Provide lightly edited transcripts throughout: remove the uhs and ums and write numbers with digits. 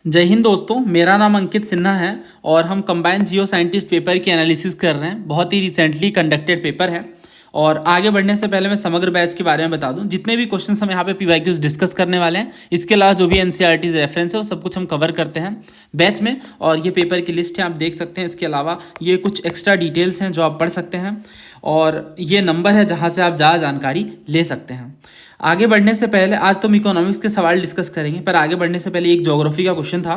जय हिंद दोस्तों, मेरा नाम अंकित सिन्हा है और हम कंबाइंड जियो साइंटिस्ट पेपर की एनालिसिस कर रहे हैं। बहुत ही रिसेंटली कंडक्टेड पेपर है। और आगे बढ़ने से पहले मैं समग्र बैच के बारे में बता दूं। जितने भी क्वेश्चंस हम यहाँ पे पीवाईक्यूज डिस्कस करने वाले हैं, इसके अलावा जो भी एनसीईआरटी रेफरेंस है वो सब कुछ हम कवर करते हैं बैच में। और ये पेपर की लिस्ट है, आप देख सकते हैं। इसके अलावा ये कुछ एक्स्ट्रा डिटेल्स हैं जो आप पढ़ सकते हैं, और ये नंबर है जहाँ से आप ज़्यादा जानकारी ले सकते हैं। आगे बढ़ने से पहले आज तो हम इकोनॉमिक्स के सवाल डिस्कस करेंगे, पर आगे बढ़ने से पहले एक ज्योग्राफी का क्वेश्चन था।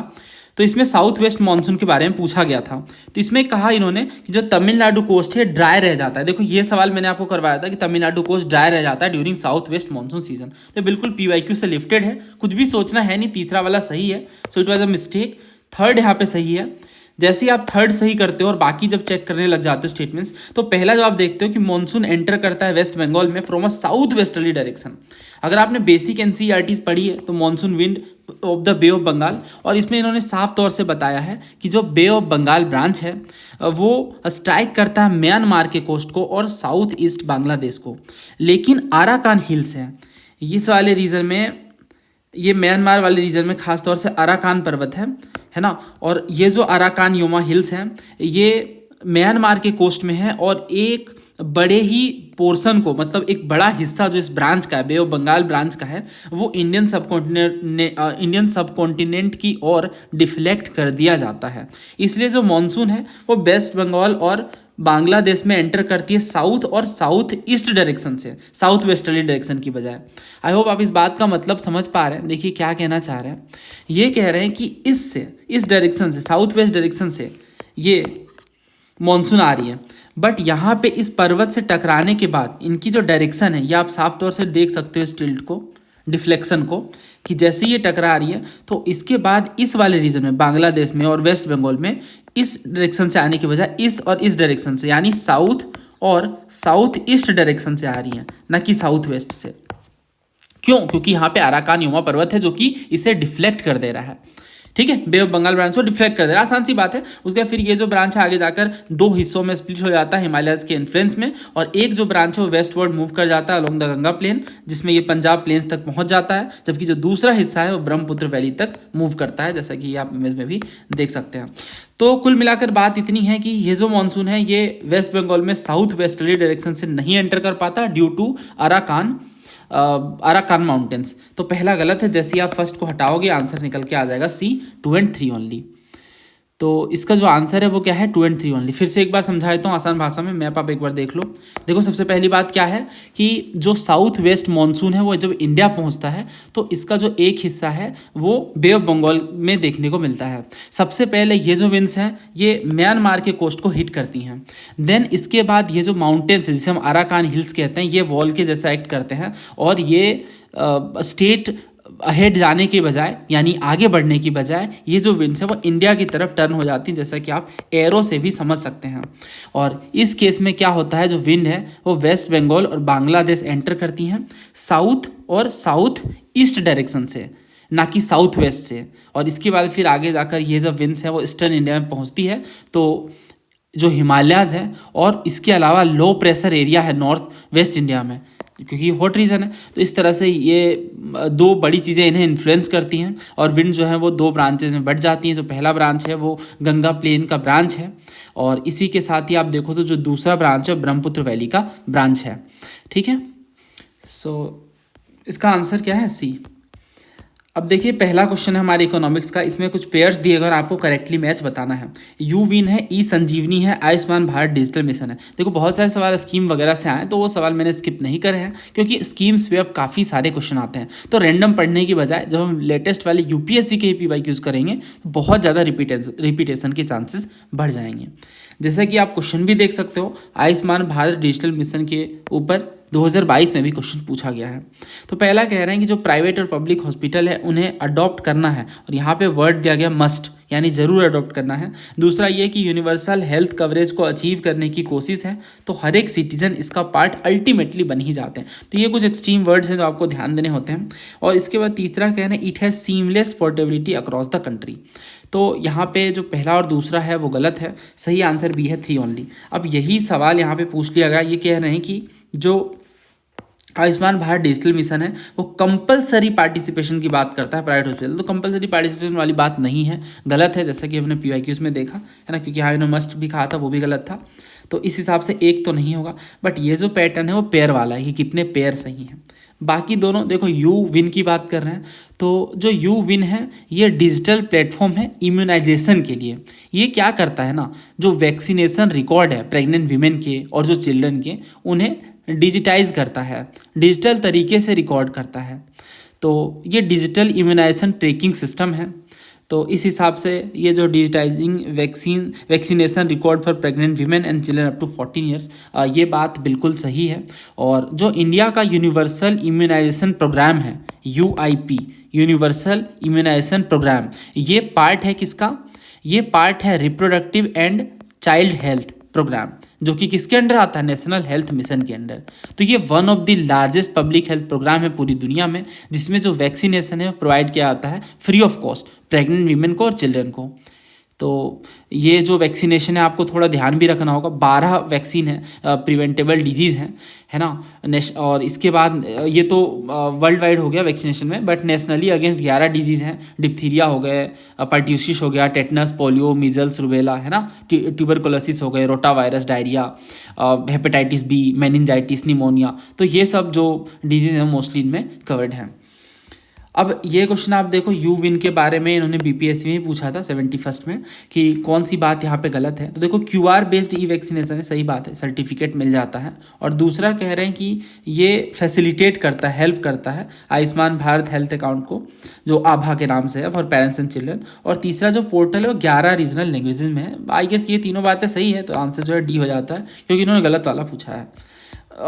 तो इसमें साउथ वेस्ट मानसून के बारे में पूछा गया था। तो इसमें कहा इन्होंने कि जो तमिलनाडु कोस्ट है ड्राई रह जाता है। देखो ये सवाल मैंने आपको करवाया था कि तमिलनाडु कोस्ट ड्राई रह जाता है during south west monsoon season. तो बिल्कुल पीवाईक्यू से लिफ्टेड है, कुछ भी सोचना है नहीं। तीसरा वाला सही है, so it was a mistake. Third यहाँ पे सही है। जैसे ही आप थर्ड सही करते हो और बाकी जब चेक करने लग जाते हो स्टेटमेंट्स, तो पहला जो आप देखते हो कि मॉनसून एंटर करता है वेस्ट बंगाल में from a south westerly direction. अगर आपने बेसिक एनसीईआरटीज पढ़ी है तो monsoon wind of the Bay of Bengal, और इसमें इन्होंने साफ तौर से बताया है कि जो बे ऑफ बंगाल ब्रांच है वो स्ट्राइक करता है म्यांमार के कोस्ट को और साउथ ईस्ट बांग्लादेश को। लेकिन आराकान हिल्स है इस वाले रीजन में, ये म्यांमार वाले रीजन में खास तौर से अराकान पर्वत है ना। और ये जो अराकान योमा हिल्स हैं ये म्यांमार के कोस्ट में है, और एक बड़े ही पोर्शन को, मतलब एक बड़ा हिस्सा जो इस ब्रांच का है, बे ऑफ बंगाल ब्रांच का है, वो इंडियन सबकॉन्टिनेंट की ओर डिफ्लेक्ट कर दिया जाता है। इसलिए जो मॉनसून है वो वेस्ट बंगाल और बांग्लादेश में एंटर करती है साउथ और साउथ ईस्ट डायरेक्शन से, साउथ वेस्टर्ली डायरेक्शन की बजाय। आई होप आप इस बात का मतलब समझ पा रहे हैं। देखिए क्या कहना चाह रहे हैं, ये कह रहे हैं कि इस डायरेक्शन से, साउथ वेस्ट डायरेक्शन से ये मॉनसून आ रही है, बट यहाँ पे इस पर्वत से टकराने के बाद इनकी जो डायरेक्शन है, ये आप साफ तौर से देख सकते हो इस टिल्ट को, डिफ्लेक्शन को, कि जैसे ये टकरा रही है तो इसके बाद इस वाले रीजन में, बांग्लादेश में और वेस्ट बंगाल में, इस डायरेक्शन से आने के बजाय इस और इस डायरेक्शन से, यानी साउथ और साउथ ईस्ट डायरेक्शन से आ रही है, ना कि साउथ वेस्ट से। क्यों? क्योंकि यहाँ पे अराकान योमा पर्वत है जो कि इसे डिफ्लेक्ट कर दे रहा है। ठीक है, बे ऑफ बंगाल ब्रांच को डिफ्लेक्ट कर दे रहा है, आसान सी बात है। उसके फिर ये जो ब्रांच है आगे जाकर दो हिस्सों में स्प्लिट हो जाता है हिमालयस के इन्फ्लुएंस में, और एक जो ब्रांच है वो वेस्ट वर्ड मूव कर जाता है अलोंग द गंगा प्लेन, जिसमें ये पंजाब प्लेन्स तक पहुंच जाता है, जबकि जो दूसरा हिस्सा है वो ब्रह्मपुत्र वैली तक मूव करता है, जैसा कि आप इमेज में भी देख सकते हैं। तो कुल मिलाकर बात इतनी है कि ये जो मानसून है ये वेस्ट बंगाल में साउथ वेस्टर्ली डायरेक्शन से नहीं एंटर कर पाता ड्यू टू अराकान माउंटेन्स। तो पहला गलत है, जैसे ही आप फर्स्ट को हटाओगे आंसर निकल के आ जाएगा C 2 and 3 ओनली। तो इसका जो आंसर है वो क्या है, 2 and 3 ओनली। फिर से एक बार समझा देता हूँ आसान भाषा में, मैप आप एक बार देख लो। देखो सबसे पहली बात क्या है कि जो साउथ वेस्ट मानसून है वो जब इंडिया पहुँचता है तो इसका जो एक हिस्सा है वो बे ऑफ बंगाल में देखने को मिलता है। सबसे पहले ये जो विंड्स हैं ये म्यांमार के कोस्ट को हिट करती हैं। देन इसके बाद ये जो माउंटेन्स है जिसे हम अराकान हिल्स कहते हैं, ये वॉल के जैसा एक्ट करते हैं, और ये स्टेट अहेड जाने के बजाय, यानी आगे बढ़ने की बजाय, ये जो विंड्स है वो इंडिया की तरफ टर्न हो जाती है, जैसा कि आप एरो से भी समझ सकते हैं। और इस केस में क्या होता है, जो विंड है वो वेस्ट बंगाल और बांग्लादेश एंटर करती हैं साउथ और साउथ ईस्ट डायरेक्शन से, ना कि साउथ वेस्ट से। और इसके बाद फिर आगे जाकर ये जो विंड्स है वो ईस्टर्न इंडिया में पहुँचती है। तो जो हिमालयाज है और इसके अलावा लो प्रेशर एरिया है नॉर्थ वेस्ट इंडिया में, क्योंकि हॉट रीजन है, तो इस तरह से ये दो बड़ी चीज़ें इन्हें इन्फ्लुएंस करती हैं, और विंड जो है वो दो ब्रांचेज में बढ़ जाती हैं। जो पहला ब्रांच है वो गंगा प्लेन का ब्रांच है, और इसी के साथ ही आप देखो तो जो दूसरा ब्रांच है ब्रह्मपुत्र वैली का ब्रांच है। ठीक है, सो इसका आंसर क्या है, C। अब देखिए पहला क्वेश्चन है हमारे इकोनॉमिक्स का, इसमें कुछ पेयर्स दिए गए और आपको करेक्टली मैच बताना है। यू विन है, ई संजीवनी है, आयुष्मान भारत डिजिटल मिशन है। देखो बहुत सारे सवाल स्कीम वगैरह से आए, तो वो सवाल मैंने स्किप नहीं करे हैं क्योंकि स्कीम्स पे अब काफ़ी सारे क्वेश्चन आते हैं। तो रैंडम पढ़ने की बजाय जब हम लेटेस्ट वाले यूपीएससी के पीवाईक्यूज करेंगे तो बहुत ज़्यादा रिपीटेशन के चांसेस बढ़ जाएंगे। जैसा कि आप क्वेश्चन भी देख सकते हो, आयुष्मान भारत डिजिटल मिशन के ऊपर 2022 में भी क्वेश्चन पूछा गया है। तो पहला कह रहे हैं कि जो प्राइवेट और पब्लिक हॉस्पिटल है उन्हें अडॉप्ट करना है, और यहाँ पे वर्ड दिया गया मस्ट, यानी ज़रूर अडॉप्ट करना है। दूसरा ये कि यूनिवर्सल हेल्थ कवरेज को अचीव करने की कोशिश है, तो हर एक सिटीजन इसका पार्ट अल्टीमेटली बन ही जाते हैं। तो ये कुछ एक्सट्रीम वर्ड्स हैं जो आपको ध्यान देने होते हैं। और इसके बाद तीसरा कह रहे हैं it has seamless portability across the country. तो यहाँ पे जो पहला और दूसरा है वो गलत है, सही आंसर B है 3 ओनली। अब यही सवाल यहाँ पे पूछ लिया गया, ये कह रहे हैं कि जो आयुष्मान भारत डिजिटल मिशन है वो कंपलसरी पार्टिसिपेशन की बात करता है प्राइवेट हॉस्पिटल, तो कंपलसरी पार्टिसिपेशन वाली बात नहीं है, गलत है, जैसा कि हमने PYQs में देखा है ना, क्योंकि हाँ मस्ट भी कहा था वो भी गलत था। तो इस हिसाब से एक तो नहीं होगा, बट ये जो पैटर्न है वो पेयर वाला है कि कितने पेयर सही हैं। बाकी दोनों देखो, यू विन की बात कर रहे हैं, तो जो यू विन है ये डिजिटल प्लेटफॉर्म है इम्यूनाइजेशन के लिए। ये क्या करता है ना, जो वैक्सीनेशन रिकॉर्ड है प्रेग्नेंट वीमेन के और जो चिल्ड्रन के, उन्हें डिजिटाइज करता है, डिजिटल तरीके से रिकॉर्ड करता है। तो ये डिजिटल इम्यूनाइजेशन ट्रैकिंग सिस्टम है। तो इस हिसाब से ये जो digitising vaccination record for pregnant women and children up to 14 years, ये बात बिल्कुल सही है। और जो इंडिया का यूनिवर्सल इम्यूनाइजेशन प्रोग्राम है UIP, यूनिवर्सल इम्यूनाइजेशन प्रोग्राम, ये पार्ट है किसका, ये पार्ट है reproductive and child health programme, जो कि किसके अंडर आता है, नेशनल हेल्थ मिशन के अंडर। तो ये one of the largest public health programme है पूरी दुनिया में, जिसमें जो वैक्सीनेशन है वो प्रोवाइड किया जाता है free of cost pregnant women को और चिल्ड्रन को। तो ये जो वैक्सीनेशन है आपको थोड़ा ध्यान भी रखना होगा, 12 वैक्सीन है, प्रिवेंटेबल डिजीज़ हैं, है ना। और इसके बाद ये तो वर्ल्ड वाइड हो गया वैक्सीनेशन में, बट नेशनली अगेंस्ट 11 डिजीज़ हैं। डिप्थीरिया हो गए, पर्ट्यूसिस हो गया, टेटनस, पोलियो, मीजल्स, रुबेला, है ना, ट्यूबरकुलोसिस हो गए, rota virus, diarrhoea, hepatitis B, meningitis, pneumonia. तो ये सब जो डिजीज़ हैं मोस्टली इनमें कवर्ड हैं। अब ये क्वेश्चन आप देखो, यू विन के बारे में इन्होंने BPSC में ही पूछा था 71st में कि कौन सी बात यहाँ पे गलत है। तो देखो QR बेस्ड वैक्सीनेशन है, सही बात है, सर्टिफिकेट मिल जाता है। और दूसरा कह रहे हैं कि ये फैसिलिटेट करता है, हेल्प करता है आयुष्मान भारत हेल्थ अकाउंट को, जो आभा के नाम से है, फॉर पेरेंट्स एंड चिल्ड्रन। और तीसरा जो पोर्टल है वो 11 रीजनल लैंग्वेजेस में है। आई गेस ये तीनों बातें सही है, तो आंसर जो है D हो जाता है, क्योंकि इन्होंने गलत वाला पूछा है।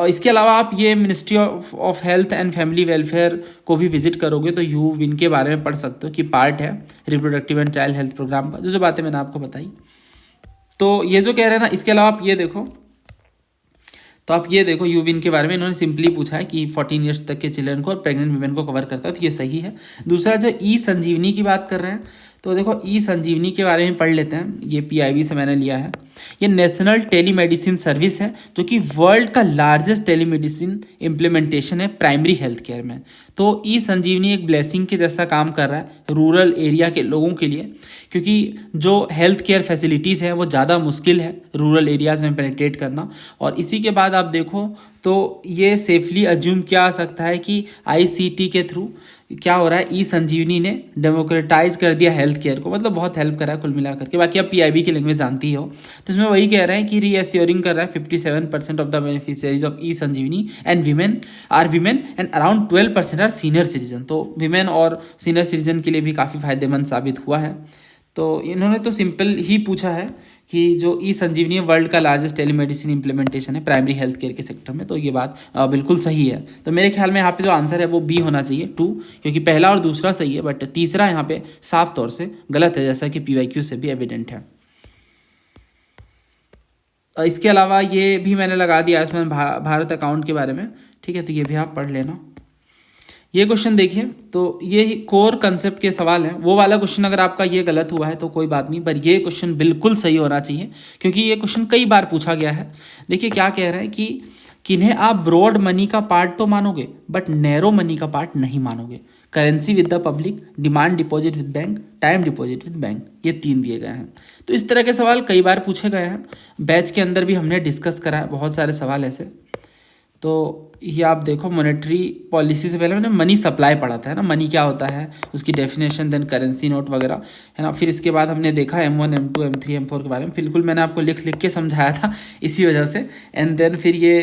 इसके अलावा आप ये ministry of health and family welfare को भी विजिट करोगे तो यू विन के बारे में पढ़ सकते हो कि पार्ट है reproductive and child health programme का, जो बातें मैंने आपको बताई। तो ये जो कह रहे हैं ना, इसके अलावा आप ये देखो, तो आप ये देखो यू विन के बारे में इन्होंने सिंपली पूछा है कि 14 ईयर्स तक के चिल्ड्रन को और प्रेग्नेंट वुमेन को कवर करता है, तो ये सही है। दूसरा जो संजीवनी की बात कर रहे हैं, तो देखो संजीवनी के बारे में पढ़ लेते हैं। ये PIB से मैंने लिया है। ये नेशनल टेलीमेडिसिन सर्विस है, जो कि वर्ल्ड का लार्जेस्ट टेलीमेडिसिन इम्प्लीमेंटेशन है प्राइमरी हेल्थ केयर में। तो संजीवनी एक ब्लेसिंग के जैसा काम कर रहा है रूरल एरिया के लोगों के लिए, क्योंकि जो हेल्थ केयर फैसिलिटीज़ हैं वो ज़्यादा मुश्किल है रूरल एरियाज़ में पेनिट्रेट करना। और इसी के बाद आप देखो तो ये सेफली अज्यूम किया जा सकता है कि ICT के थ्रू क्या हो रहा है, संजीवनी ने डेमोक्रेटाइज कर दिया हेल्थ केयर को, मतलब बहुत हेल्प करा है कुल मिलाकर के। बाकी आप PIB की लैंग्वेज जानती हो, तो इसमें वही कह रहे हैं कि रीअश्योरिंग कर रहा है 57% of the beneficiaries of Sanjeevani and women and around 12% are senior citizen. तो वीमेन और सीनियर सिटीजन के लिए भी काफ़ी फायदेमंद साबित हुआ है। तो इन्होंने तो सिंपल ही पूछा है कि जो संजीवनी वर्ल्ड का लार्जेस्ट टेलीमेडिसिन इंप्लीमेंटेशन है प्राइमरी हेल्थ केयर के सेक्टर में, तो ये बात बिल्कुल सही है। तो मेरे ख्याल में यहाँ पे जो आंसर है वो B होना चाहिए 2, क्योंकि पहला और दूसरा सही है, बट तीसरा यहाँ पे साफ तौर से गलत है, जैसा कि PYQ से भी एविडेंट है। इसके अलावा ये भी मैंने लगा दिया आयुष्मान भारत अकाउंट के बारे में, ठीक है, तो ये भी आप पढ़ लेना। ये क्वेश्चन देखिए, तो ये कोर कंसेप्ट के सवाल हैं। वो वाला क्वेश्चन अगर आपका ये गलत हुआ है तो कोई बात नहीं, पर ये क्वेश्चन बिल्कुल सही होना चाहिए, क्योंकि ये क्वेश्चन कई बार पूछा गया है। देखिए क्या कह रहे हैं कि किन्हें आप ब्रॉड मनी का पार्ट तो मानोगे बट नैरो मनी का पार्ट नहीं मानोगे। Currency with the public, demand deposit with bank, time deposit with bank, ये 3 दिए गए हैं। तो इस तरह के सवाल कई बार पूछे गए हैं, बैच के अंदर भी हमने डिस्कस करा है बहुत सारे सवाल ऐसे। तो ये आप देखो, मॉनेटरी पॉलिसी से पहले मैंने मनी सप्लाई पढ़ा था, है ना, मनी क्या होता है, उसकी डेफिनेशन, देन करेंसी नोट वगैरह, है ना। फिर इसके बाद हमने देखा M1, M2, M3, M4 के बारे में, बिल्कुल मैंने आपको लिख के समझाया था इसी वजह से। एंड देन फिर ये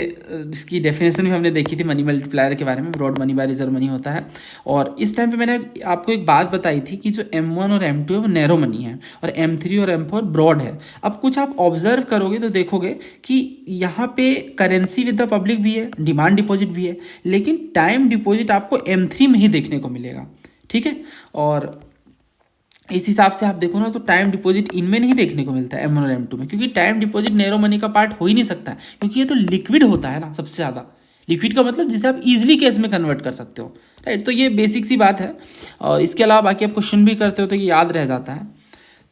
इसकी डेफिनेशन भी हमने देखी थी मनी मल्टीप्लायर के बारे में, broad money by reserve money होता है। और इस टाइम पर मैंने आपको एक बात बताई थी कि जो M1 और M2 है वो नैरो मनी है और M3 और M4 ब्रॉड है। अब कुछ आप ऑब्जर्व करोगे तो देखोगे कि यहाँ पे करेंसी विद द पब्लिक भी है, डिमांड डिपॉजिट भी है, लेकिन टाइम डिपॉजिट आपको M3 में ही देखने को मिलेगा, ठीक है। और इस हिसाब से आप देखो ना, तो टाइम डिपॉजिट इनमें नहीं देखने को मिलता है M1 और M2 में, क्योंकि टाइम डिपॉजिट नैरो मनी का पार्ट हो ही नहीं सकता है, क्योंकि ये तो लिक्विड होता है ना, सबसे ज़्यादा लिक्विड का मतलब जिसे आप इजीली कैश में कन्वर्ट कर सकते हो, राइट। तो ये बेसिक सी बात है। और इसके अलावा बाकी आप क्वेश्चन भी करते हो तो ये याद रह जाता है।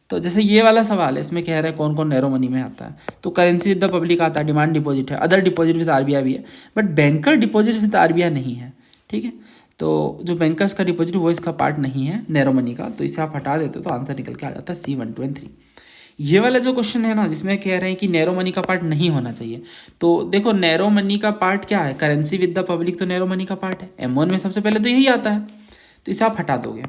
तो जैसे ये वाला सवाल है, इसमें कह रहे हैं कौन कौन नैरो मनी में आता है, तो करेंसी विद द पब्लिक आता है, डिमांड डिपॉजिट है, अदर डिपॉजिट विद आरबीआई भी है, but banker deposit with RBI नहीं है। ठीक है, तो जो बैंकर्स का डिपॉजिट वो इसका पार्ट नहीं है नैरो मनी का, तो इसे आप हटा देते तो आंसर निकल के आ जाता है C 1, 2 एंड 3। ये वाला जो क्वेश्चन है ना, जिसमें कह रहे हैं कि नैरो मनी का पार्ट नहीं होना चाहिए, तो देखो नैरो मनी का पार्ट क्या है, करेंसी विद द पब्लिक तो नैरो मनी का पार्ट है, M1 में सबसे पहले तो यही आता है, तो इसे आप हटा दोगे।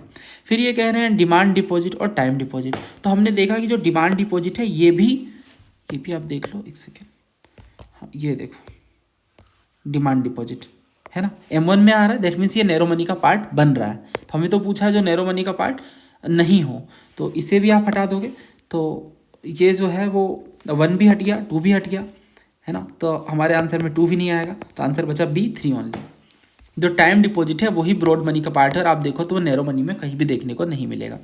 फिर ये कह रहे हैं डिमांड डिपॉजिट और टाइम डिपॉजिट, तो हमने देखा कि जो डिमांड डिपॉजिट है ये भी आप देख लो एक सेकेंड, हाँ ये देखो डिमांड डिपॉजिट है ना, M1 में आ रहा है, दैट मीन्स ये नैरो मनी का पार्ट बन रहा है। तो हमें तो पूछा है जो नैरो मनी का पार्ट नहीं हो, तो इसे भी आप हटा दोगे, तो ये जो है वो 1 भी हट गया, 2 भी हट गया, है ना, तो हमारे आंसर में 2 भी नहीं आएगा, तो आंसर बचा B 3 ओनली। जो टाइम डिपॉजिट है वही ब्रॉड मनी का पार्ट है, और आप देखो तो वो नैरो मनी में कहीं भी देखने को नहीं मिलेगा।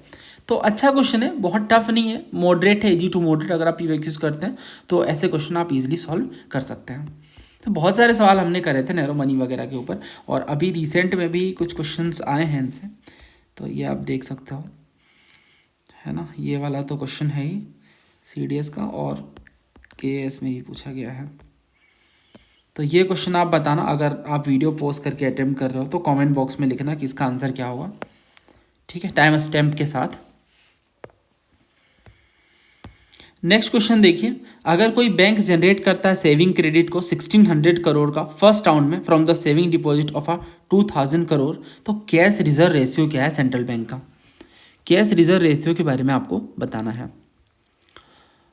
तो अच्छा क्वेश्चन है, बहुत टफ नहीं है, मॉडरेट है, इजी टू मॉडरेट। अगर आप पीवाईक्यूज करते हैं तो ऐसे क्वेश्चन आप इजीली सॉल्व कर सकते हैं। तो बहुत सारे सवाल हमने करे थे नैरो मनी वगैरह के ऊपर, और अभी रिसेंट में भी कुछ क्वेश्चंस आए हैं इनसे, तो ये आप देख सकते हो, है ना। ये वाला तो क्वेश्चन है ही CDS का, और KS में ही पूछा गया है। तो ये क्वेश्चन आप बताना, अगर आप वीडियो पोस्ट करके अटेम्प्ट कर रहे हो तो कमेंट बॉक्स में लिखना कि इसका आंसर क्या होगा, ठीक है, टाइम स्टैम्प के साथ। नेक्स्ट क्वेश्चन देखिए, अगर कोई बैंक जनरेट करता है सेविंग क्रेडिट को 1600 करोड़ का फर्स्ट राउंड में from the saving deposit of 2000 crore, तो कैश रिजर्व रेशियो क्या है सेंट्रल बैंक का। कैश रिजर्व रेशियो के बारे में आपको बताना है।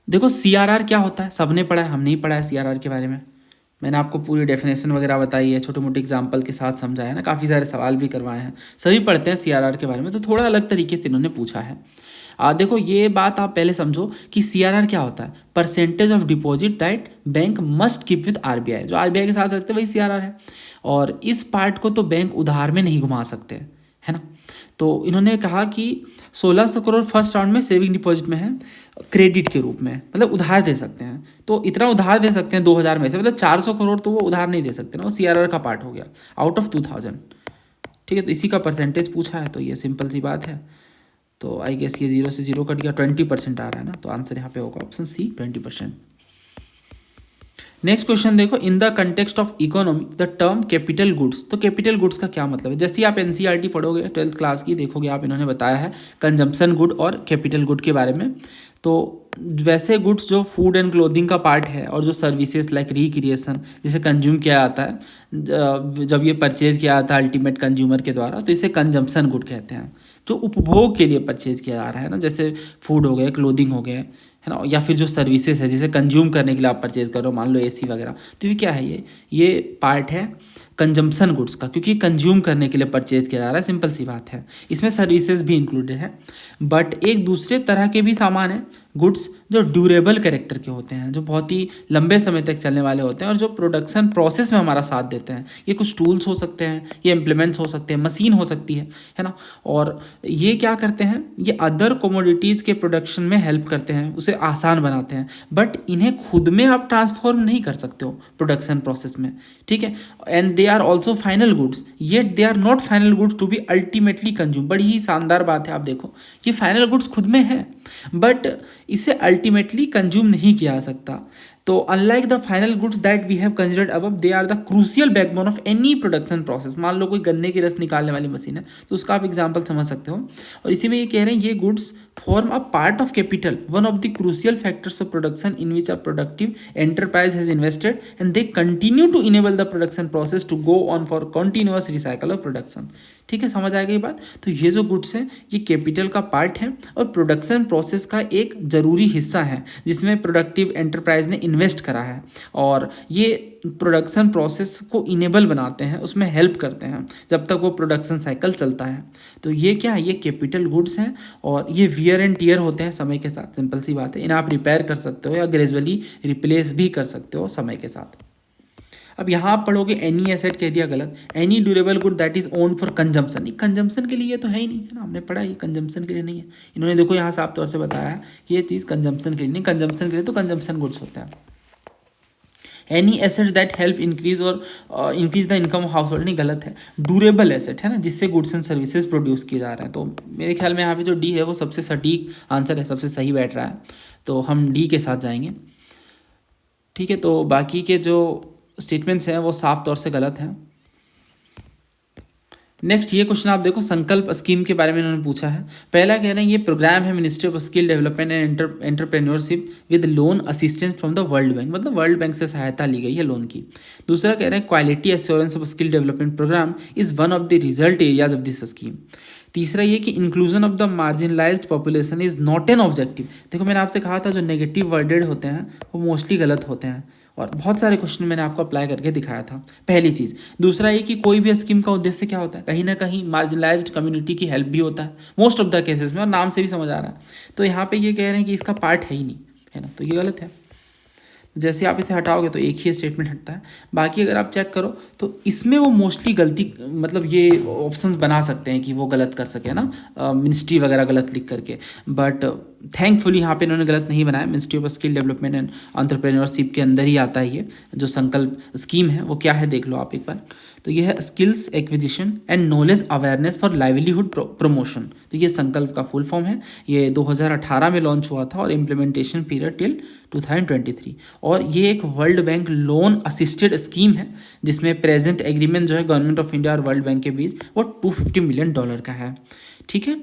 देखो CRR क्या होता है, सबने पढ़ा है, हम नहीं पढ़ा है CRR के बारे में। मैंने आपको पूरी डेफिनेशन वगैरह बताई है, छोटे मोटे एग्जाम्पल के साथ समझाया है ना, काफ़ी सारे सवाल भी करवाए हैं, सभी पढ़ते हैं CRR के बारे में, तो थोड़ा अलग तरीके से इन्होंने पूछा है। देखो ये बात आप पहले समझो कि CRR क्या होता है, percentage of deposit that bank must keep with RBI. जो आरबीआई के साथ रखते हैं वही CRR है, और इस पार्ट को तो बैंक उधार में नहीं घुमा सकते, है ना। तो इन्होंने कहा कि 1600 करोड़ फर्स्ट राउंड में सेविंग डिपॉजिट में है, क्रेडिट के रूप में, मतलब उधार दे सकते हैं, तो इतना उधार दे सकते हैं 2000 में से, मतलब 400 करोड़ तो वो उधार नहीं दे सकते ना, वो CRR का पार्ट हो गया आउट ऑफ 2000। ठीक है, तो इसी का परसेंटेज पूछा है, तो ये सिंपल सी बात है। तो आई गेस ये 0 से 0 कट गया, 20% आ रहा है ना, तो आंसर यहाँ पे होगा ऑप्शन C 20%। नेक्स्ट क्वेश्चन देखो, in the context of economy the term capital goods, तो कैपिटल गुड्स का क्या मतलब है। जैसे आप NCERT पढ़ोगे 12th क्लास की, देखोगे आप, इन्होंने बताया है कंजम्पशन गुड और कैपिटल गुड के बारे में। तो वैसे गुड्स जो फूड एंड क्लोथिंग का पार्ट है, और जो सर्विसेज लाइक रिक्रिएशन, जिसे कंज्यूम किया जाता है, जब ये परचेज किया जाता है अल्टीमेट कंज्यूमर के द्वारा, तो इसे कंजम्पशन गुड कहते हैं। जो उपभोग के लिए परचेज किया जा रहा है ना, जैसे फूड हो गए, क्लोथिंग हो गए, है ना, या फिर जो सर्विसेज है जिसे कंज्यूम करने के लिए आप परचेज कर रहे हो, मान लो AC वगैरह, तो ये क्या है, ये पार्ट है कंजम्पशन गुड्स का, क्योंकि कंज्यूम करने के लिए परचेज किया जा रहा है, सिंपल सी बात है। इसमें सर्विसेज भी इंक्लूडेड है, बट एक दूसरे तरह के भी सामान है गुड्स जो ड्यूरेबल कैरेक्टर के होते हैं, जो बहुत ही लंबे समय तक चलने वाले होते हैं, और जो प्रोडक्शन प्रोसेस में हमारा साथ देते हैं। ये कुछ टूल्स हो सकते हैं, ये इम्प्लीमेंट्स हो सकते हैं, मशीन हो सकती है ना, और ये क्या करते हैं, ये अदर कमोडिटीज़ के प्रोडक्शन में हेल्प करते हैं, उसे आसान बनाते हैं, बट इन्हें खुद में आप ट्रांसफॉर्म नहीं कर सकते हो प्रोडक्शन प्रोसेस में, ठीक है। And they are also final goods, yet they are not final goods to be ultimately consume. बड़ी ही शानदार बात है, आप देखो कि फाइनल गुड्स खुद में है, बट इसे अल्टीमेटली कंज्यूम नहीं किया जा सकता। तो unlike the final goods that we have considered above, they are the crucial backbone of any production process. मान लो कोई गन्ने की रस निकालने वाली मशीन है, तो उसका आप एग्जांपल समझ सकते हो। और इसी में ये कह रहे हैं, ये goods form a part of capital, one of the crucial factors of production in which a productive enterprise has invested, and they continue to enable the production process to go on for continuous recycle of production. ठीक है, समझ आ गई बात। तो ये जो goods हैं ये कैपिटल का पार्ट है और प्रोडक्शन प्रोसेस का एक ज़रूरी हिस्सा है, जिसमें प्रोडक्टिव एंटरप्राइज ने इन्वेस्ट करा है, और ये प्रोडक्शन प्रोसेस को इनेबल बनाते हैं, उसमें हेल्प करते हैं जब तक वो प्रोडक्शन साइकिल चलता है। तो ये क्या है, ये कैपिटल गुड्स हैं, और ये वियर एंड टियर होते हैं समय के साथ, सिंपल सी बात है। इन्हें आप रिपेयर कर सकते हो या ग्रेजुअली रिप्लेस भी कर सकते हो समय के साथ। अब यहाँ आप पढ़ोगे एनी एसेट कह दिया गलत, any durable good that is own for consumption. ये कंजम्पशन के लिए तो है ही नहीं, है ना, हमने पढ़ा ये कंजम्पशन के लिए नहीं है। इन्होंने देखो यहाँ साफ तौर से बताया है कि ये चीज़ कंजम्पशन के लिए नहीं, कंजम्पशन के लिए तो कंजम्पशन गुड्स होता है। Any asset that help increase or increase the income of household, नहीं गलत है, ड्यूरेबल एसेट है ना, जिससे गुड्स एंड सर्विसेज प्रोड्यूस किए जा रहे हैं। तो मेरे ख्याल में यहाँ पे जो डी है वो सबसे सटीक आंसर है, सबसे सही बैठ रहा है, तो हम डी के साथ जाएंगे। ठीक है, तो बाकी के जो स्टेटमेंट्स हैं वो साफ तौर से गलत हैं। नेक्स्ट ये क्वेश्चन आप देखो, संकल्प स्कीम के बारे में इन्होंने पूछा है। पहला कह रहे हैं ये प्रोग्राम है ministry of skill development and entrepreneurship with loan assistance from the world bank, मतलब वर्ल्ड बैंक से सहायता ली गई है लोन की। दूसरा कह रहे हैं quality assurance of skill development programme is one of the result areas of this scheme. तीसरा ये कि inclusion of the marginalised population is not an objective. देखो मैंने आपसे कहा था जो नेगेटिव वर्डेड होते हैं वो मोस्टली गलत होते हैं, और बहुत सारे क्वेश्चन मैंने आपको अप्लाई करके दिखाया था, पहली चीज़। दूसरा ये कि कोई भी स्कीम का उद्देश्य क्या होता है, कहीं ना कहीं मार्जिनलाइज्ड कम्युनिटी की हेल्प भी होता है मोस्ट ऑफ द केसेस में, और नाम से भी समझ आ रहा है। तो यहाँ पे ये कह रहे हैं कि इसका पार्ट है ही नहीं, है ना, तो ये गलत है। जैसे आप इसे हटाओगे तो एक ही स्टेटमेंट हटता है। बाकी अगर आप चेक करो तो इसमें वो मोस्टली गलती, मतलब ये ऑप्शंस बना सकते हैं कि वो गलत कर सके ना, मिनिस्ट्री वगैरह गलत लिख करके, बट थैंकफुली यहाँ पे इन्होंने गलत नहीं बनाया। Ministry of skill development and entrepreneurship के अंदर ही आता है ये जो संकल्प स्कीम है। वो क्या है देख लो आप एक बार, तो ये है skills acquisition and knowledge awareness for livelihood promotion. तो ये संकल्प का फुल फॉर्म है। ये 2018 में लॉन्च हुआ था और इम्प्लीमेंटेशन पीरियड टिल 2023, और ये एक world bank loan assisted scheme है जिसमें प्रेजेंट एग्रीमेंट जो है गवर्नमेंट ऑफ इंडिया और वर्ल्ड बैंक के बीच वो $250 मिलियन का है। ठीक है,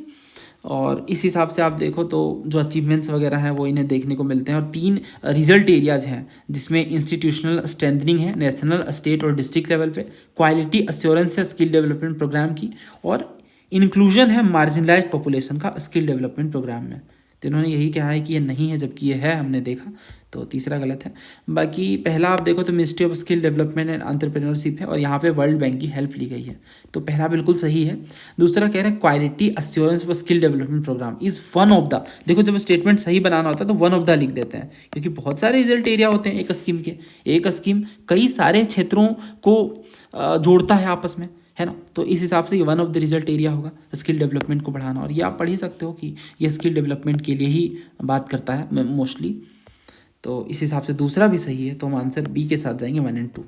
और इस हिसाब से आप देखो तो जो अचीवमेंट्स वगैरह हैं वो इन्हें देखने को मिलते हैं। और 3 रिजल्ट एरियाज हैं जिसमें इंस्टीट्यूशनल स्ट्रेंथनिंग है नेशनल, स्टेट और डिस्ट्रिक्ट लेवल पे, क्वालिटी अश्योरेंस है स्किल डेवलपमेंट प्रोग्राम की, और इंक्लूजन है मार्जिनलाइज्ड पॉपुलेशन का स्किल डेवलपमेंट प्रोग्राम में। तो इन्होंने यही कहा है कि ये नहीं है, जबकि ये है, हमने देखा, तो तीसरा गलत है। बाकी पहला आप देखो तो ministry of skill development and entrepreneurship है और यहाँ पे वर्ल्ड बैंक की हेल्प ली गई है, तो पहला बिल्कुल सही है। दूसरा कह रहे हैं quality assurance of skill development programme is one of the, देखो जब स्टेटमेंट सही बनाना होता है तो वन ऑफ द लिख देते हैं, क्योंकि बहुत सारे रिजल्ट एरिया होते हैं एक स्कीम के। एक स्कीम कई सारे क्षेत्रों को जोड़ता है आपस में, है ना, तो इस हिसाब से ये one of the result area होगा स्किल डेवलपमेंट को बढ़ाना। और ये आप पढ़ ही सकते हो कि ये स्किल डेवलपमेंट के लिए ही बात करता है मोस्टली, तो इस हिसाब से दूसरा भी सही है, तो हम आंसर बी के साथ जाएंगे 1 और 2।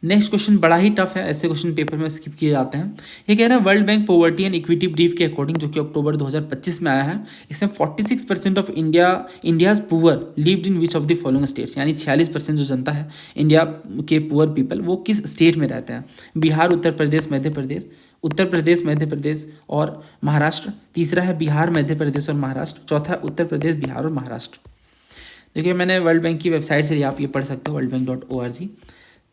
नेक्स्ट क्वेश्चन बड़ा ही टफ है, ऐसे क्वेश्चन पेपर में स्किप किए जाते हैं। ये कह रहा है world bank poverty and equity brief के अकॉर्डिंग, जो कि अक्टूबर 2025 में आया है, इसमें 46% of India's poor lived in which of the following states, यानी 46% जो जनता है इंडिया के पुअर पीपल वो किस स्टेट में रहते हैं। बिहार, उत्तर प्रदेश, मध्य प्रदेश, उत्तर प्रदेश, मध्य प्रदेश और महाराष्ट्र। तीसरा है बिहार, मध्य प्रदेश और महाराष्ट्र। चौथा है उत्तर प्रदेश, बिहार और महाराष्ट्र। देखिए मैंने वर्ल्ड बैंक की वेबसाइट से आप ये पढ़ सकते हो, worldbank.org।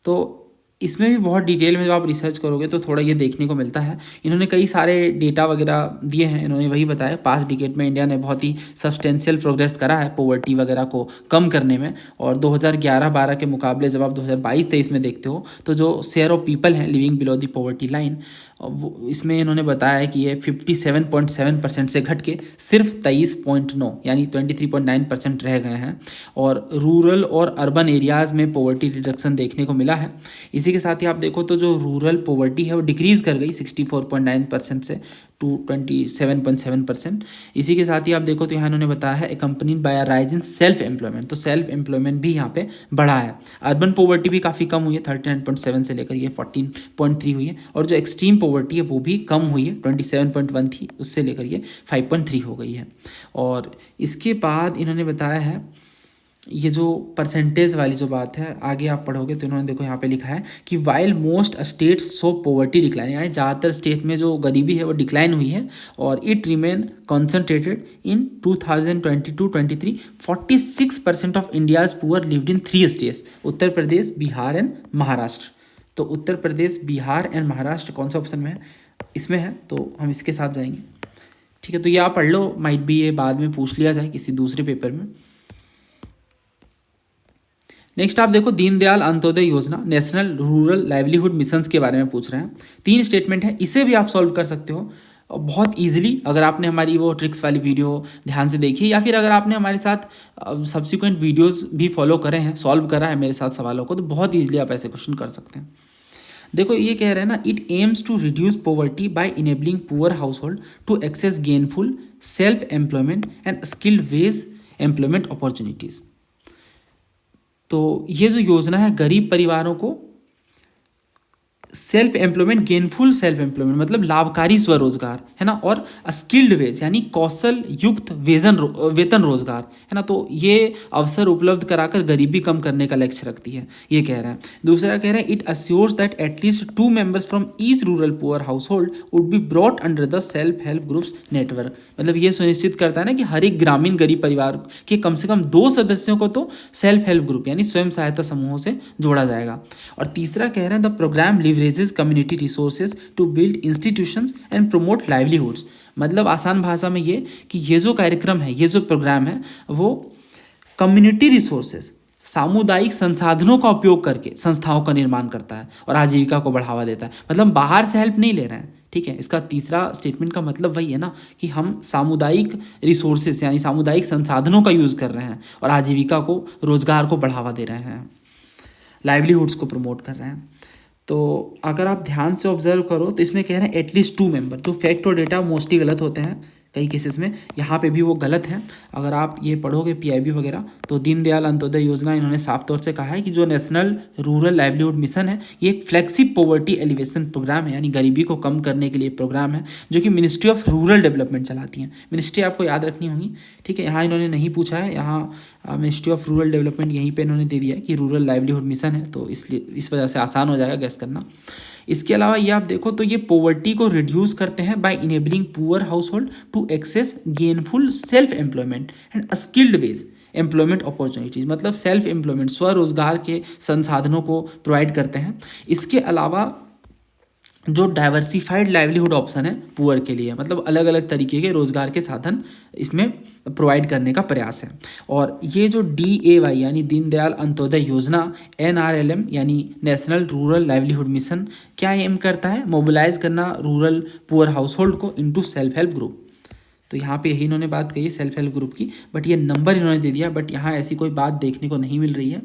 तो इसमें भी बहुत डिटेल में जब आप रिसर्च करोगे तो थोड़ा ये देखने को मिलता है। इन्होंने कई सारे डेटा वगैरह दिए हैं, इन्होंने वही बताया पास्ट डिकेड में इंडिया ने बहुत ही सब्सटेंशियल प्रोग्रेस करा है पॉवर्टी वगैरह को कम करने में। और 2011-12 के मुकाबले जब आप 2022-23 में देखते हो तो जो शेयर ऑफ पीपल हैं living below the poverty line, वो इसमें इन्होंने बताया है कि ये 57.7% से घट के सिर्फ 23.9 यानी 23.9% रह गए हैं। और रूरल और अर्बन एरियाज़ में पॉवर्टी रिडक्शन देखने को मिला है। इसी के साथ ही आप देखो तो जो रूरल पॉवर्टी है वो डिक्रीज़ कर गई 64.9% से टू 27.7%। इसी के साथ ही आप देखो तो यहाँ इन्होंने बताया है accompanied by rise in self employment, तो सेल्फ एम्प्लॉयमेंट भी यहाँ पे बढ़ा है। अर्बन पॉवर्टी भी काफ़ी कम हुई है 39.7 से लेकर ये 14.3 हुई है। और जो एक्सट्रीम पॉवर्टी है वो भी कम हुई है 27.1 थी, उससे लेकर ये 5.3 हो गई है। और इसके बाद इन्होंने बताया है ये जो परसेंटेज वाली जो बात है, आगे आप पढ़ोगे तो इन्होंने देखो यहाँ पे लिखा है कि वाइल मोस्ट स्टेट्स सो पॉवर्टी डिक्लाइन, यानी ज़्यादातर स्टेट में जो गरीबी है वो डिक्लाइन हुई है। और it remain concentrated in 2022-23 46% of India's poor lived in 3 states, Uttar Pradesh, Bihar and Maharashtra. तो उत्तर प्रदेश, बिहार एंड महाराष्ट्र कौन सा ऑप्शन में है, इसमें है, तो हम इसके साथ जाएंगे। ठीक है, तो ये आप पढ़ लो, माइट भी ये बाद में पूछ लिया जाए किसी दूसरे पेपर में। नेक्स्ट आप देखो दीनदयाल अंत्योदय योजना नेशनल रूरल लाइवलीहुड मिशन के बारे में पूछ रहे हैं। 3 स्टेटमेंट है, इसे भी आप सॉल्व कर सकते हो बहुत इजीली अगर आपने हमारी वो ट्रिक्स वाली वीडियो ध्यान से देखी, या फिर अगर आपने हमारे साथ सब्सिक्वेंट वीडियोस भी फॉलो करे हैं, सॉल्व करा है मेरे साथ सवालों को, तो बहुत ईजिली आप ऐसे क्वेश्चन कर सकते हैं। देखो ये कह रहे हैं ना, it aims to reduce poverty by enabling poor household to access gainful self employment and skilled wage employment opportunities. तो ये जो योजना है गरीब परिवारों को self employment, gainful self employment मतलब लाभकारी स्वरोजगार है ना, और स्किल्ड वेज यानी कौशल युक्त वेतन रोजगार है ना, तो ये अवसर उपलब्ध कराकर गरीबी कम करने का लक्ष्य रखती है, ये कह रहा है। दूसरा कह रहा है it assures that at least 2 members from each rural poor household would be brought under the self help groups network. मतलब ये सुनिश्चित करता है ना कि हर एक ग्रामीण गरीब परिवार के कम से कम 2 सदस्यों को तो सेल्फ हेल्प ग्रुप यानी स्वयं सहायता समूहों से जोड़ा जाएगा। और तीसरा कह रहे हैं the programme leverages community resources to build institutions and promote livelihoods. मतलब आसान भाषा में ये कि ये जो कार्यक्रम है, ये जो प्रोग्राम है, वो कम्युनिटी रिसोर्सेज सामुदायिक संसाधनों का उपयोग करके संस्थाओं का निर्माण करता है और आजीविका को बढ़ावा देता है। मतलब बाहर से हेल्प नहीं ले रहे हैं, ठीक है। इसका तीसरा स्टेटमेंट का मतलब वही है ना कि हम सामुदायिक रिसोर्सेज यानी सामुदायिक संसाधनों का यूज़ कर रहे हैं और आजीविका को, रोजगार को बढ़ावा दे रहे हैं, लाइवलीहुड्स को प्रमोट कर रहे हैं। तो अगर आप ध्यान से ऑब्जर्व करो तो इसमें कह रहे हैं एटलीस्ट 2 मेंबर। जो फैक्ट और डेटा मोस्टली गलत होते हैं कई केसेस में, यहाँ पे भी वो गलत है। अगर आप ये पढ़ोगे पीआईबी वगैरह तो दीनदयाल अंत्योदय योजना इन्होंने साफ तौर से कहा है कि जो नेशनल रूरल लाइवलीहुड मिशन है ये एक फ्लेक्सिब पॉवर्टी एलिवेशन प्रोग्राम है, यानी गरीबी को कम करने के लिए प्रोग्राम है जो कि मिनिस्ट्री ऑफ रूरल डेवलपमेंट चलाती है। मिनिस्ट्री आपको याद रखनी होगी, ठीक है। यहाँ इन्होंने नहीं पूछा है, यहाँ मिनिस्ट्री ऑफ रूरल डेवलपमेंट यहीं पे इन्होंने दे दिया है कि रूरल लाइवलीहुड मिशन है, तो इसलिए इस वजह से आसान हो जाएगा गैस करना। इसके अलावा ये आप देखो तो ये पॉवर्टी को रिड्यूस करते हैं by enabling poor household to access gainful self employment and skilled wage employment opportunities. मतलब सेल्फ एम्प्लॉयमेंट, स्वरोजगार के संसाधनों को प्रोवाइड करते हैं। इसके अलावा जो डाइवर्सिफाइड लाइवलीहुड ऑप्शन है पुअर के लिए, मतलब अलग अलग तरीके के रोजगार के साधन इसमें प्रोवाइड करने का प्रयास है। और ये जो DAY यानी दीनदयाल अंत्योदय योजना, NRLM यानी नेशनल रूरल लाइवलीहुड मिशन क्या एम करता है? मोबिलाइज करना रूरल पुअर हाउस होल्ड को इनटू सेल्फ हेल्प ग्रुप। तो यहाँ पे यही इन्होंने बात कही सेल्फ हेल्प ग्रुप की, बट ये नंबर इन्होंने दे दिया, बट यहाँ ऐसी कोई बात देखने को नहीं मिल रही है,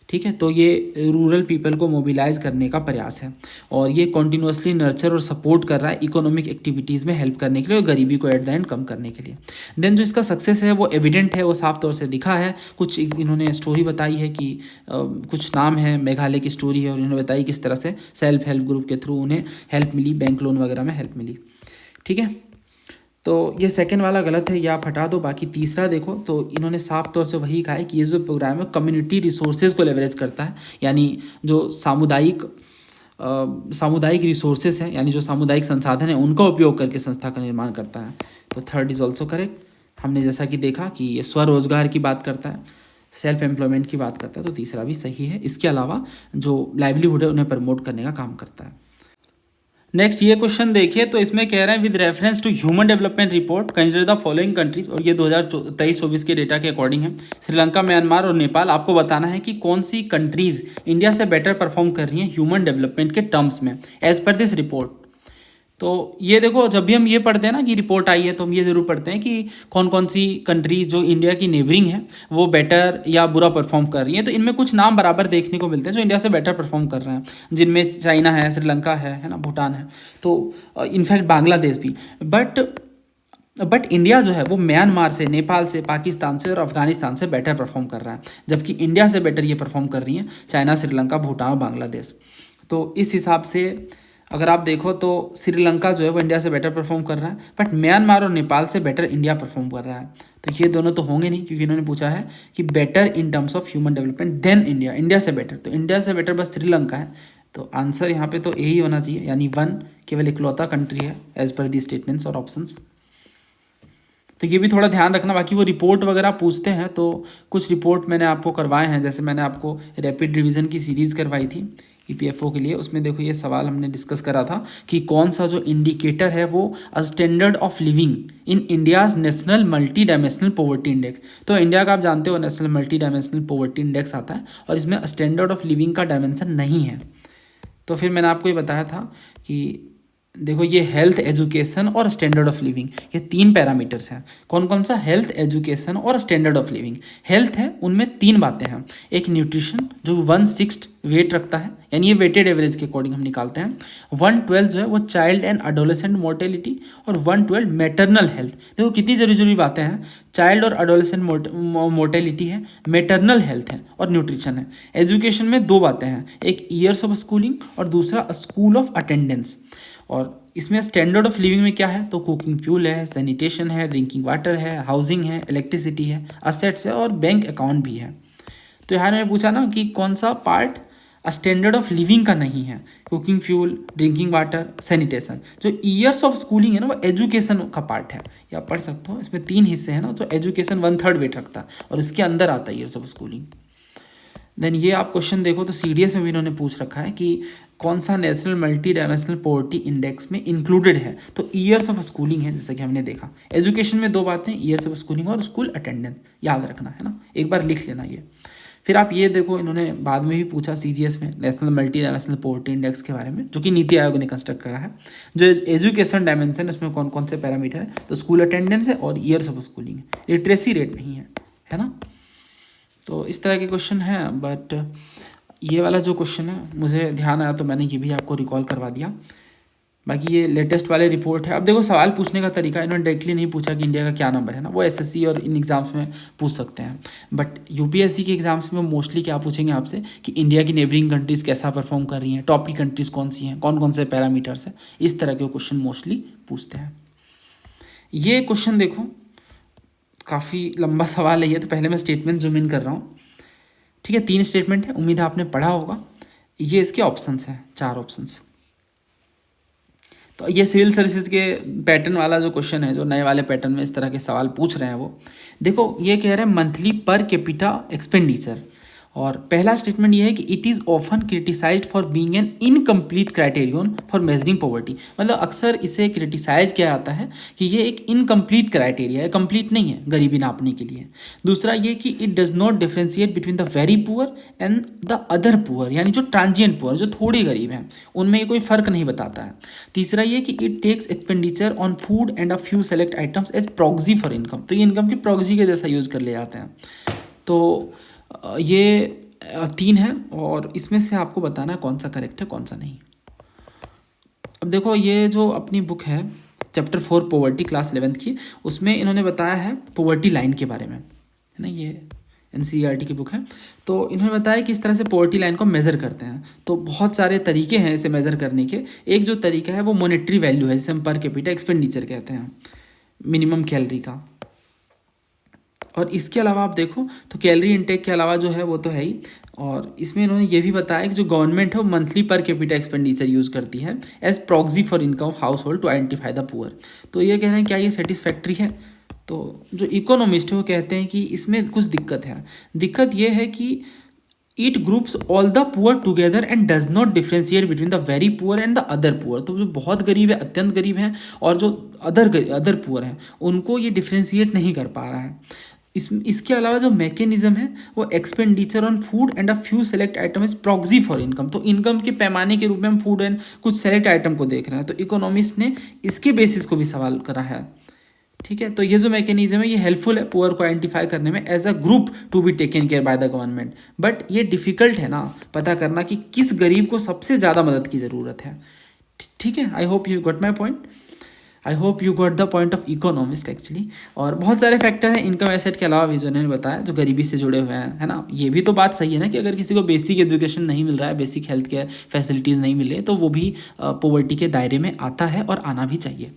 ठीक है। तो ये रूरल पीपल को मोबिलाइज करने का प्रयास है और ये कॉन्टिन्यूसली नर्चर और सपोर्ट कर रहा है इकोनॉमिक एक्टिविटीज़ में हेल्प करने के लिए और गरीबी को एट द एंड कम करने के लिए। देन जो इसका सक्सेस है वो एविडेंट है, वो साफ तौर से दिखा है। कुछ इन्होंने स्टोरी बताई है कि कुछ नाम है, मेघालय की स्टोरी है, और इन्होंने बताई किस तरह से सेल्फ हेल्प ग्रुप के थ्रू उन्हें हेल्प मिली, बैंक लोन वगैरह में हेल्प मिली, ठीक है। तो ये सेकंड वाला गलत है, ये आप हटा दो। बाकी तीसरा देखो तो इन्होंने साफ तौर से वही कहा है कि ये जो प्रोग्राम है कम्युनिटी रिसोर्सेज को लेवरेज करता है, यानी जो सामुदायिक रिसोर्सेज हैं यानी जो सामुदायिक संसाधन है उनका उपयोग करके संस्था का निर्माण करता है। तो थर्ड इज ऑल्सो करेक्ट। हमने जैसा कि देखा कि ये स्वरोजगार की बात करता है, सेल्फ एम्प्लॉयमेंट की बात करता है, तो तीसरा भी सही है। इसके अलावा जो लाइवलीहुड है उन्हें प्रमोट करने का काम करता है। नेक्स्ट ये क्वेश्चन देखिए तो इसमें कह रहे हैं with reference to human development report consider the following countries, और ये 2023-24 के डेटा के अकॉर्डिंग है। श्रीलंका, म्यांमार और नेपाल। आपको बताना है कि कौन सी कंट्रीज इंडिया से बेटर परफॉर्म कर रही हैं ह्यूमन डेवलपमेंट के टर्म्स में एज पर दिस रिपोर्ट। तो ये देखो जब भी हम ये पढ़ते हैं ना कि रिपोर्ट आई है तो हम ये ज़रूर पढ़ते हैं कि कौन कौन सी कंट्री जो इंडिया की नेबरिंग है वो बेटर या बुरा परफॉर्म कर रही है। तो इनमें कुछ नाम बराबर देखने को मिलते हैं जो इंडिया से बेटर परफॉर्म कर रहे हैं, जिनमें चाइना है, श्रीलंका है ना, भूटान है, तो इनफैक्ट बांग्लादेश भी। बट इंडिया जो है वो म्यांमार से, नेपाल से, पाकिस्तान से और अफगानिस्तान से बेटर परफॉर्म कर रहा है, जबकि इंडिया से बेटर ये परफॉर्म कर रही हैं चाइना, श्रीलंका, भूटान और बांग्लादेश। तो इस हिसाब से अगर आप देखो तो श्रीलंका जो है वो इंडिया से बेटर परफॉर्म कर रहा है, बट म्यांमार और नेपाल से बेटर इंडिया परफॉर्म कर रहा है। तो ये दोनों तो होंगे नहीं, क्योंकि इन्होंने पूछा है कि better in terms of human development than India, India से बेटर। तो इंडिया से बेटर बस श्रीलंका है, तो आंसर यहाँ पे तो यही होना चाहिए, यानी 1 केवल इकलौता कंट्री है एज पर दी स्टेटमेंट्स और ऑप्शंस। तो ये भी थोड़ा ध्यान रखना। बाकी वो रिपोर्ट वगैरह पूछते हैं तो कुछ रिपोर्ट मैंने आपको करवाए हैं, जैसे मैंने आपको रैपिड रिवीजन की सीरीज़ करवाई थी EPFO के लिए, उसमें देखो ये सवाल हमने डिस्कस करा था कि कौन सा जो इंडिकेटर है वो standard of living in India's national multi dimensional poverty index. तो इंडिया का आप जानते हो national multi dimensional poverty index आता है और इसमें स्टैंडर्ड ऑफ लिविंग का डायमेंशन नहीं है। तो फिर मैंने आपको ये बताया था कि देखो ये हेल्थ, एजुकेशन और स्टैंडर्ड ऑफ लिविंग, ये 3 पैरामीटर्स हैं। कौन कौन सा? हेल्थ, एजुकेशन और स्टैंडर्ड ऑफ लिविंग। हेल्थ है, उनमें 3 बातें हैं। एक न्यूट्रिशन जो 1/6 वेट रखता है, यानी ये वेटेड एवरेज के अकॉर्डिंग हम निकालते हैं। 1/12 जो है वो चाइल्ड एंड अडोलेसेंट मोर्टेलिटी, और 1/12 मैटरनल हेल्थ। देखो कितनी जरूरी जरूरी बातें हैं। चाइल्ड और अडोलेसेंट मोर्टेलिटी है, मैटरनल हेल्थ है और न्यूट्रिशन है। एजुकेशन में 2 बातें हैं, एक ईयर्स ऑफ स्कूलिंग और दूसरा स्कूल ऑफ अटेंडेंस। और इसमें स्टैंडर्ड ऑफ लिविंग में क्या है? तो कुकिंग फ्यूल है, सैनिटेशन है, ड्रिंकिंग वाटर है, हाउसिंग है, इलेक्ट्रिसिटी है, असेट्स है और बैंक अकाउंट भी है। तो यहाँ मैंने पूछा ना कि कौन सा पार्ट स्टैंडर्ड ऑफ लिविंग का नहीं है? Cooking fuel, drinking water, sanitation. जो ईयर्स ऑफ स्कूलिंग है ना वो एजुकेशन का पार्ट है, या पढ़ सकते हो। इसमें 3 हिस्से हैं ना, तो एजुकेशन 1/3 वेट रखता है और इसके अंदर आता है ईयर्स ऑफ स्कूलिंग। देन ये आप क्वेश्चन देखो तो सीडीएस में भी इन्होंने पूछ रखा है कि कौन सा national multi dimensional poverty index में इंक्लूडेड है? तो ईयर्स ऑफ स्कूलिंग है, जैसा कि हमने देखा। एजुकेशन में 2 बातें, ईयर्स ऑफ स्कूलिंग और स्कूल अटेंडेंस, याद रखना है ना, एक बार लिख लेना ये। फिर आप ये देखो, इन्होंने बाद में भी पूछा सीजीएस में national multi dimensional poverty index के बारे में, जो कि नीति आयोग ने कंस्ट्रक्ट करा है। जो एजुकेशन डायमेंशन उसमें कौन कौन से पैरामीटर है? तो स्कूल अटेंडेंस है और ईयर्स ऑफ स्कूलिंग है, लिटरेसी रेट नहीं है ना। तो इस तरह के क्वेश्चन हैं, बट ये वाला जो क्वेश्चन है मुझे ध्यान आया तो मैंने ये भी आपको रिकॉल करवा दिया। बाकी ये लेटेस्ट वाले रिपोर्ट है। अब देखो सवाल पूछने का तरीका, इन्होंने डायरेक्टली नहीं पूछा कि इंडिया का क्या नंबर है ना, वो एसएससी और इन एग्ज़ाम्स में पूछ सकते हैं। बट यूपीएससी के एग्ज़ाम्स में मोस्टली क्या पूछेंगे आपसे कि इंडिया की नेबरिंग कंट्रीज़ कैसा परफॉर्म कर रही हैं, टॉप की कंट्रीज़ कौन सी हैं, कौन कौन से पैरामीटर्स हैं, इस तरह के क्वेश्चन मोस्टली पूछते हैं। ये क्वेश्चन देखो काफ़ी लंबा सवाल है ये, तो पहले मैं स्टेटमेंट जूम इन कर रहा हूँ। ठीक है, 3 स्टेटमेंट है, उम्मीद है आपने पढ़ा होगा। ये इसके ऑप्शंस हैं, 4 ऑप्शंस। तो ये सिविल सर्विसेज के पैटर्न वाला जो क्वेश्चन है, जो नए वाले पैटर्न में इस तरह के सवाल पूछ रहे हैं, वो देखो ये कह रहे हैं मंथली पर कैपिटा एक्सपेंडिचर। और पहला स्टेटमेंट ये है कि it is often criticised for being an incomplete criterion for measuring poverty. मतलब अक्सर इसे क्रिटिसाइज किया जाता है कि ये एक इनकम्प्लीट क्राइटेरिया है, कंप्लीट नहीं है गरीबी नापने के लिए। दूसरा ये कि it does not differentiate between the very poor and the other poor, यानी जो ट्रांजिएंट पुअर, जो थोड़े गरीब हैं, उनमें ये कोई फ़र्क नहीं बताता है। तीसरा ये कि it takes expenditure on food and a few select items as proxy for income. तो ये इनकम की प्रॉक्सी के जैसा यूज़ कर ले जाते हैं। तो ये 3 है और इसमें से आपको बताना है कौन सा करेक्ट है कौन सा नहीं। अब देखो ये जो अपनी बुक है चैप्टर 4 पॉवर्टी क्लास 11th की, उसमें इन्होंने बताया है पॉवर्टी लाइन के बारे में, है ना। ये एनसीईआरटी की बुक है। तो इन्होंने बताया कि इस तरह से पॉवर्टी लाइन को मेज़र करते हैं। तो बहुत सारे तरीके हैं इसे मेज़र करने के। एक जो तरीका है वो मॉनेटरी वैल्यू है, जिसे हम पर कैपिटा एक्सपेंडिचर कहते हैं, मिनिमम कैलोरी का। और इसके अलावा आप देखो तो कैलोरी इंटेक के अलावा जो है वो तो है ही, और इसमें इन्होंने ये भी बताया कि जो गवर्नमेंट है वो monthly per capita expenditure use करती है as proxy for income of household to identify the poor. तो ये कह रहे हैं क्या ये सेटिस्फैक्ट्री है? तो जो इकोनॉमिस्ट है वो कहते हैं कि इसमें कुछ दिक्कत है। दिक्कत ये है कि it groups all the poor together and does not differentiate between the very poor and the other poor. तो जो बहुत गरीब है, अत्यंत गरीब हैं, और जो अदर पुअर हैं, उनको ये डिफ्रेंशिएट नहीं कर पा रहा है। इसके अलावा जो मैकेनिज्म है वो expenditure on food and a few select item is proxy for income. तो इनकम के पैमाने के रूप में हम फूड एंड कुछ सेलेक्ट आइटम को देख रहे हैं। तो इकोनॉमिस्ट ने इसके बेसिस को भी सवाल करा है। ठीक है, तो ये जो मैकेनिज्म है ये हेल्पफुल है पुअर को आइडेंटिफाई करने में as a group to be taken care by the government. But ये डिफिकल्ट है ना पता करना कि किस गरीब को सबसे ज़्यादा मदद की ज़रूरत है। ठीक है, I hope you got my point, I hope you got the point of economist actually. और बहुत सारे फैक्टर हैं इनकम एसेट के अलावा भी जो इन्होंने बताया, जो गरीबी से जुड़े हुए हैं, है ना। ये भी तो बात सही है ना कि अगर किसी को बेसिक एजुकेशन नहीं मिल रहा है, बेसिक हेल्थ केयर फैसिलिटीज़ नहीं मिल रही, तो वो भी पॉवर्टी के दायरे में आता है और आना भी चाहिए।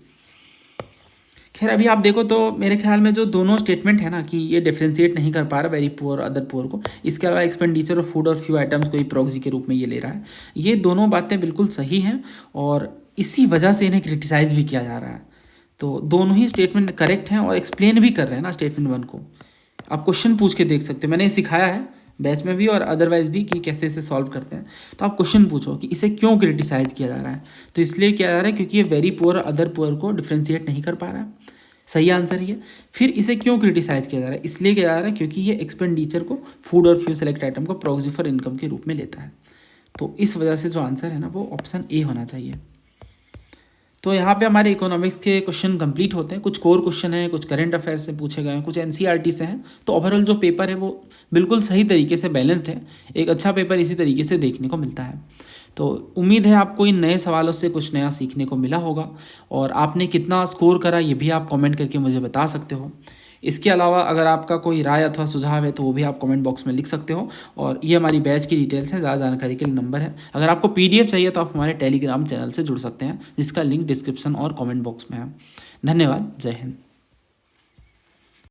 खैर अभी आप देखो तो मेरे ख्याल में जो दोनों स्टेटमेंट है ना कि ये डिफ्रेंशिएट नहीं कर पा रहा वेरी पुअर अदर पुअर को, इसके अलावा एक्सपेंडिचर ऑफ फूड और फ्यू आइटम्स को ही प्रॉक्सी के रूप में ये ले रहा है, ये दोनों बातें बिल्कुल सही हैं और इसी वजह से इन्हें क्रिटिसाइज़ भी किया जा रहा है। तो दोनों ही स्टेटमेंट करेक्ट हैं और एक्सप्लेन भी कर रहे हैं ना स्टेटमेंट 1 को। आप क्वेश्चन पूछ के देख सकते हो, मैंने सिखाया है बैच में भी और अदरवाइज भी कि कैसे इसे सॉल्व करते हैं। तो आप क्वेश्चन पूछो कि इसे क्यों क्रिटिसाइज़ किया जा रहा है, तो इसलिए किया जा रहा है क्योंकि ये वेरी पुअर और अदर पुअर को डिफ्रेंशिएट नहीं कर पा रहा है, सही आंसर ये। फिर इसे क्यों क्रिटिसाइज़ किया जा रहा है, इसलिए किया जा रहा है क्योंकि ये एक्सपेंडिचर को फूड और फ्यू सेलेक्ट आइटम को प्रॉक्सी फॉर इनकम के रूप में लेता है। तो इस वजह से जो आंसर है ना वो ऑप्शन ए होना चाहिए। तो यहाँ पे हमारे इकोनॉमिक्स के क्वेश्चन कंप्लीट होते हैं। कुछ कोर क्वेश्चन हैं, कुछ करंट अफेयर्स से पूछे गए हैं, कुछ एनसीईआरटी से हैं। तो ओवरऑल जो पेपर है वो बिल्कुल सही तरीके से बैलेंस्ड है। एक अच्छा पेपर इसी तरीके से देखने को मिलता है। तो उम्मीद है आपको इन नए सवालों से कुछ नया सीखने को मिला होगा, और आपने कितना स्कोर करा ये भी आप कमेंट करके मुझे बता सकते हो। इसके अलावा अगर आपका कोई राय अथवा सुझाव है तो वो भी आप कमेंट बॉक्स में लिख सकते हो। और ये हमारी बैच की डिटेल्स हैं, ज़्यादा जानकारी के लिए नंबर है। अगर आपको पीडीएफ चाहिए तो आप हमारे टेलीग्राम चैनल से जुड़ सकते हैं, जिसका लिंक डिस्क्रिप्शन और कमेंट बॉक्स में है। धन्यवाद। जय हिंद।